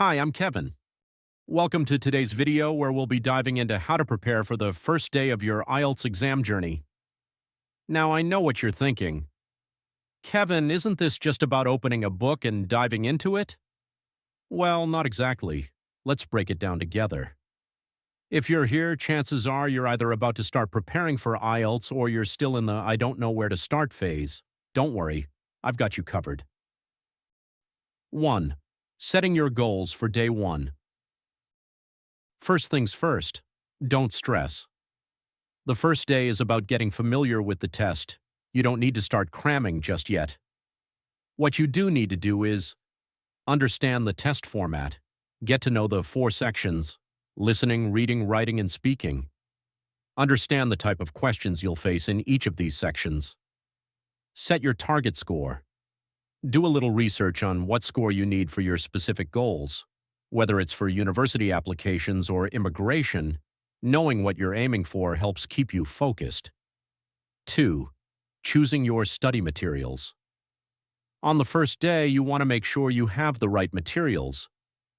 Hi, I'm Kevin. Welcome to today's video where we'll be diving into how to prepare for the first day of your IELTS exam journey. Now, I know what you're thinking. Kevin, isn't this just about opening a book and diving into it? Well, not exactly. Let's break it down together. If you're here, chances are you're either about to start preparing for IELTS or you're still in the I don't know where to start phase. Don't worry, I've got you covered. 1. Setting your goals for day 1. First things first, don't stress. The first day is about getting familiar with the test. You don't need to start cramming just yet. What you do need to do is understand the test format, get to know the 4 sections, listening, reading, writing, and speaking. Understand the type of questions you'll face in each of these sections. Set your target score. Do a little research on what score you need for your specific goals. Whether it's for university applications or immigration, knowing what you're aiming for helps keep you focused. 2. Choosing your study materials. On the first day, you want to make sure you have the right materials.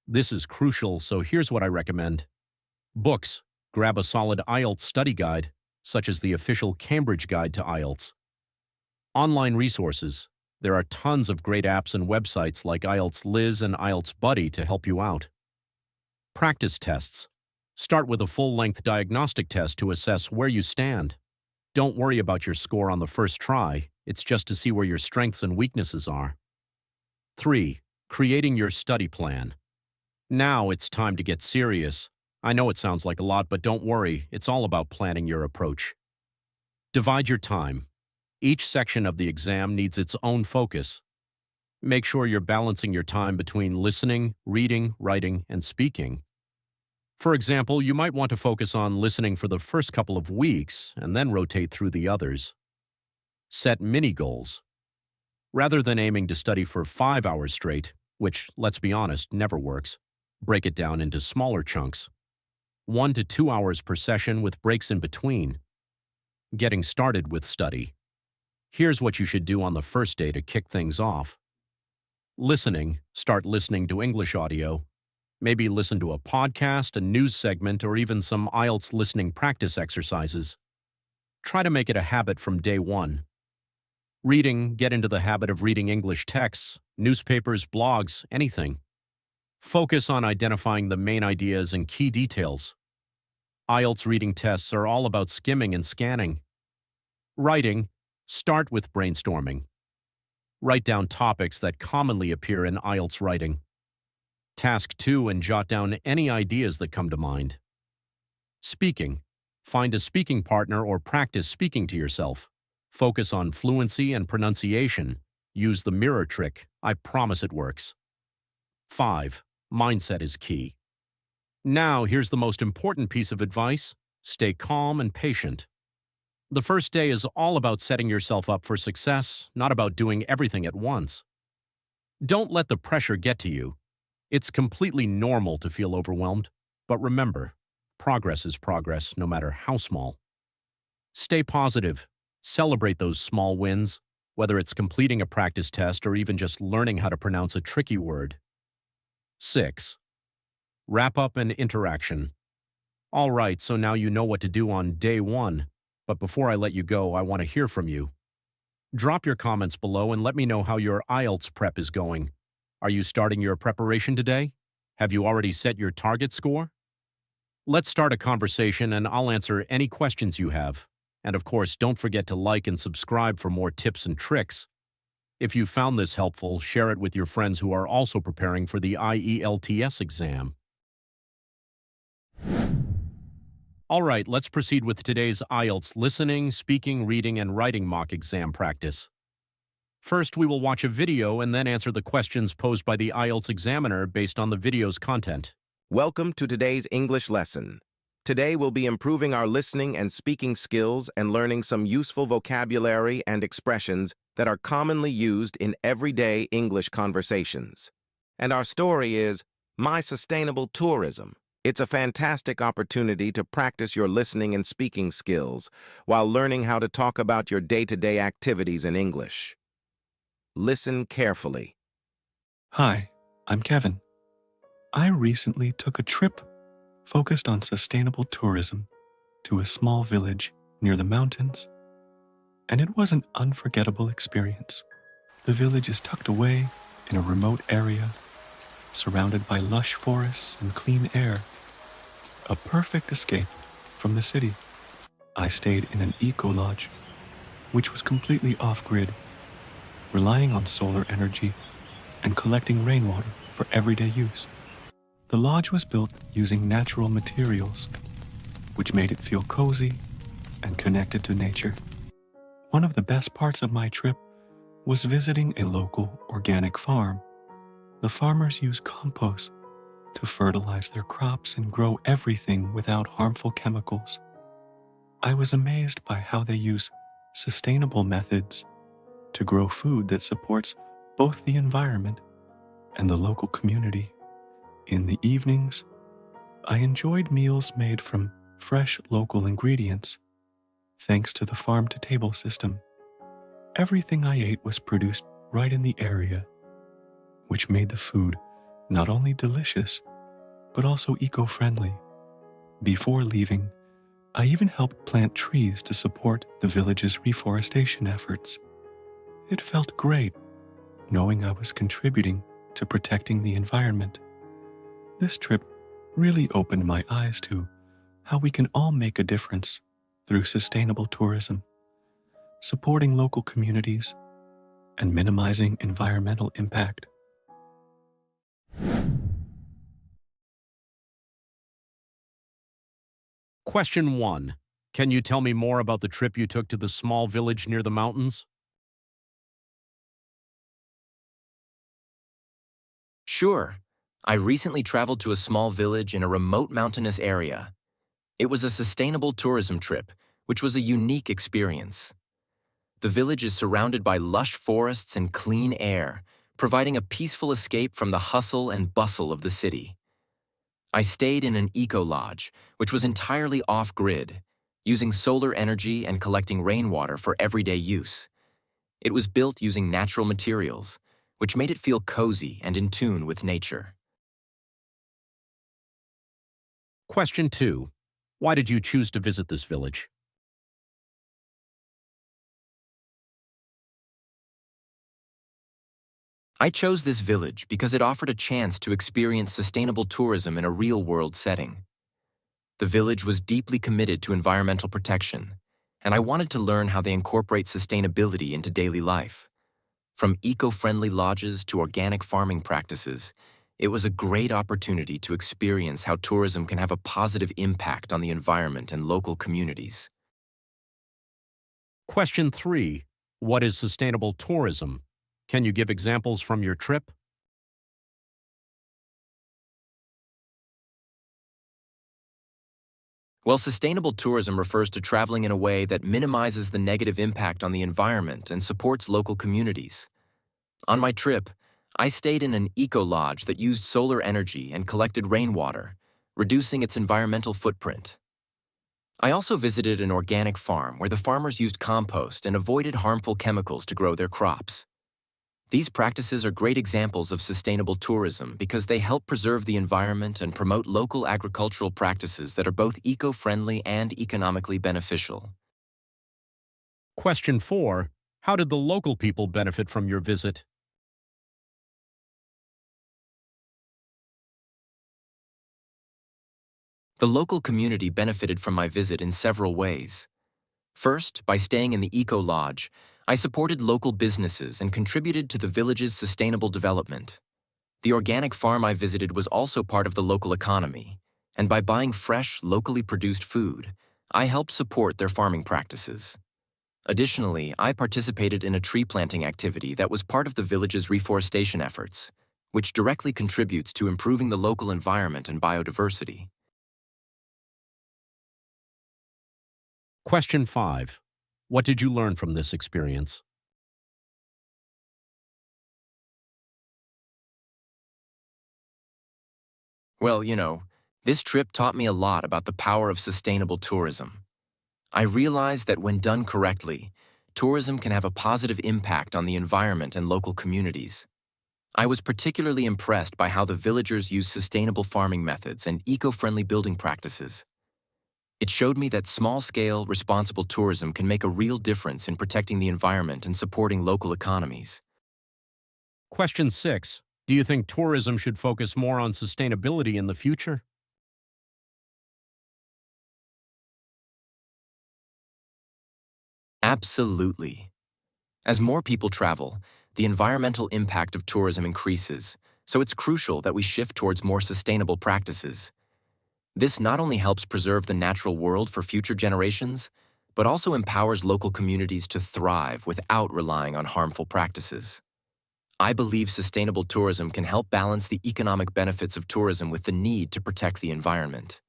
This is crucial, so here's what I recommend. Books. Grab a solid IELTS study guide, such as the official Cambridge Guide to IELTS. Online resources. There are tons of great apps and websites like IELTS Liz and IELTS Buddy to help you out. Practice tests. Start with a full-length diagnostic test to assess where you stand. Don't worry about your score on the first try, it's just to see where your strengths and weaknesses are. 3. Creating your study plan. Now it's time to get serious. I know it sounds like a lot, but don't worry, it's all about planning your approach. Divide your time. Each section of the exam needs its own focus. Make sure you're balancing your time between listening, reading, writing, and speaking. For example, you might want to focus on listening for the first couple of weeks and then rotate through the others. Set mini goals. Rather than aiming to study for 5 hours straight, which, let's be honest, never works, break it down into smaller chunks. 1 to 2 hours per session with breaks in between. Getting started with study. Here's what you should do on the first day to kick things off. Listening. Start listening to English audio. Maybe listen to a podcast, a news segment, or even some IELTS listening practice exercises. Try to make it a habit from day 1. Reading. Get into the habit of reading English texts, newspapers, blogs, anything. Focus on identifying the main ideas and key details. IELTS reading tests are all about skimming and scanning. Writing. Start with brainstorming. Write down topics that commonly appear in IELTS writing. Task 2 and jot down any ideas that come to mind. Speaking. Find a speaking partner or practice speaking to yourself. Focus on fluency and pronunciation. Use the mirror trick. I promise it works. 5. Mindset is key. Now, here's the most important piece of advice. Stay calm and patient. The first day is all about setting yourself up for success, not about doing everything at once. Don't let the pressure get to you. It's completely normal to feel overwhelmed, but remember, progress is progress, no matter how small. Stay positive. Celebrate those small wins, whether it's completing a practice test or even just learning how to pronounce a tricky word. 6. Wrap up and interaction. All right, so now you know what to do on day 1. But before I let you go, I want to hear from you. Drop your comments below and let me know how your IELTS prep is going. Are you starting your preparation today? Have you already set your target score? Let's start a conversation and I'll answer any questions you have. And of course, don't forget to like and subscribe for more tips and tricks. If you found this helpful, share it with your friends who are also preparing for the IELTS exam. All right, let's proceed with today's IELTS listening, speaking, reading, and writing mock exam practice. First, we will watch a video and then answer the questions posed by the IELTS examiner based on the video's content. Welcome to today's English lesson. Today we'll be improving our listening and speaking skills and learning some useful vocabulary and expressions that are commonly used in everyday English conversations. And our story is My Sustainable Tourism. It's a fantastic opportunity to practice your listening and speaking skills while learning how to talk about your day-to-day activities in English. Listen carefully. Hi, I'm Kevin. I recently took a trip focused on sustainable tourism to a small village near the mountains, and it was an unforgettable experience. The village is tucked away in a remote area, surrounded by lush forests and clean air, a perfect escape from the city. I stayed in an eco-lodge, which was completely off-grid, relying on solar energy and collecting rainwater for everyday use. The lodge was built using natural materials, which made it feel cozy and connected to nature. One of the best parts of my trip was visiting a local organic farm. The farmers use compost to fertilize their crops and grow everything without harmful chemicals. I was amazed by how they use sustainable methods to grow food that supports both the environment and the local community. In the evenings, I enjoyed meals made from fresh local ingredients, thanks to the farm-to-table system. Everything I ate was produced right in the area, which made the food not only delicious, but also eco-friendly. Before leaving, I even helped plant trees to support the village's reforestation efforts. It felt great knowing I was contributing to protecting the environment. This trip really opened my eyes to how we can all make a difference through sustainable tourism, supporting local communities, and minimizing environmental impact. Question 1. Can you tell me more about the trip you took to the small village near the mountains? Sure. I recently traveled to a small village in a remote mountainous area. It was a sustainable tourism trip, which was a unique experience. The village is surrounded by lush forests and clean air, providing a peaceful escape from the hustle and bustle of the city. I stayed in an eco-lodge, which was entirely off-grid, using solar energy and collecting rainwater for everyday use. It was built using natural materials, which made it feel cozy and in tune with nature. Question 2. Why did you choose to visit this village? I chose this village because it offered a chance to experience sustainable tourism in a real-world setting. The village was deeply committed to environmental protection, and I wanted to learn how they incorporate sustainability into daily life. From eco-friendly lodges to organic farming practices, it was a great opportunity to experience how tourism can have a positive impact on the environment and local communities. Question 3. What is sustainable tourism? Can you give examples from your trip? Well, sustainable tourism refers to traveling in a way that minimizes the negative impact on the environment and supports local communities. On my trip, I stayed in an eco-lodge that used solar energy and collected rainwater, reducing its environmental footprint. I also visited an organic farm where the farmers used compost and avoided harmful chemicals to grow their crops. These practices are great examples of sustainable tourism because they help preserve the environment and promote local agricultural practices that are both eco-friendly and economically beneficial. Question 4. How did the local people benefit from your visit? The local community benefited from my visit in several ways. First, by staying in the eco-lodge, I supported local businesses and contributed to the village's sustainable development. The organic farm I visited was also part of the local economy, and by buying fresh, locally produced food, I helped support their farming practices. Additionally, I participated in a tree planting activity that was part of the village's reforestation efforts, which directly contributes to improving the local environment and biodiversity. Question 5. What did you learn from this experience? Well, this trip taught me a lot about the power of sustainable tourism. I realized that when done correctly, tourism can have a positive impact on the environment and local communities. I was particularly impressed by how the villagers use sustainable farming methods and eco-friendly building practices. It showed me that small-scale, responsible tourism can make a real difference in protecting the environment and supporting local economies. Question 6. Do you think tourism should focus more on sustainability in the future? Absolutely. As more people travel, the environmental impact of tourism increases, so it's crucial that we shift towards more sustainable practices. This not only helps preserve the natural world for future generations, but also empowers local communities to thrive without relying on harmful practices. I believe sustainable tourism can help balance the economic benefits of tourism with the need to protect the environment.